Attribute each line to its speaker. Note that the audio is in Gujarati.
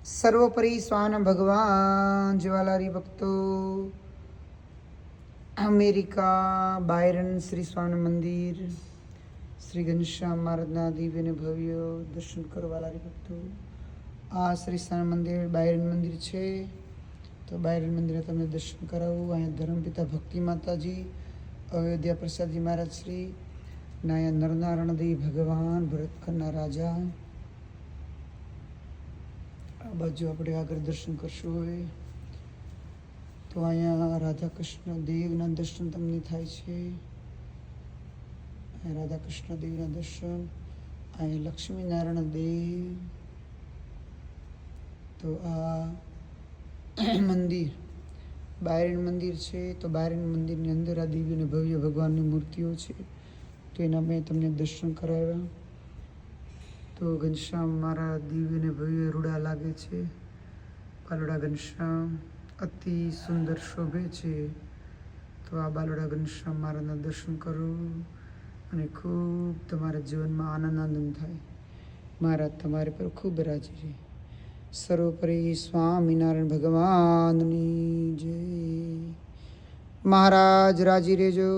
Speaker 1: સર્વોપરી સ્વાન ભગવાન જ્વાલારી ભક્તો અમેરિકા બાયરન શ્રી સ્વામી મંદિર શ્રી ઘનશ્યામ મહારાજના દિવ્ય અને ભવ્ય દર્શન કરવાલારી ભક્તો આ શ્રી સ્વામી મંદિર બાયરન મંદિર છે. તો બાયરન મંદિરે તમને દર્શન કરાવું. અહીંયા ધર્મપિતા ભક્તિ માતાજી, અયોધ્યા પ્રસાદજી મહારાજ શ્રી ને અહીંયા નરનારાયણ દેવી ભગવાન ભરતખંડના રાજા. આ બાજુ આપણે આગળ દર્શન કરશું હોય તો અહીંયા રાધા કૃષ્ણ દેવના દર્શન તમને થાય છે. રાધા કૃષ્ણ દેવના દર્શન, અહીંયા લક્ષ્મીનારાયણ દેવ. તો આ મંદિર બાયરન મંદિર છે. તો બાયરન મંદિરની અંદર આ દિવ્ય અને ભવ્ય ભગવાનની મૂર્તિઓ છે. તો એના મેં તમને દર્શન કરાવ્યા. તો ઘનશ્યામ મારા દિવ્ય અને ભવ્ય રૂડા લાગે છે. બાલોડા ઘનશ્યામ અતિ સુંદર શોભે છે. તો આ બાલોડા ઘનશ્યામ મારાના દર્શન કરો અને ખૂબ તમારા જીવનમાં આનંદ થાય. મહારાજ તમારી પર ખૂબ રાજી રહે. સર્વોપરી સ્વામિનારાયણ ભગવાનની જય. મહારાજ રાજી રહેજો.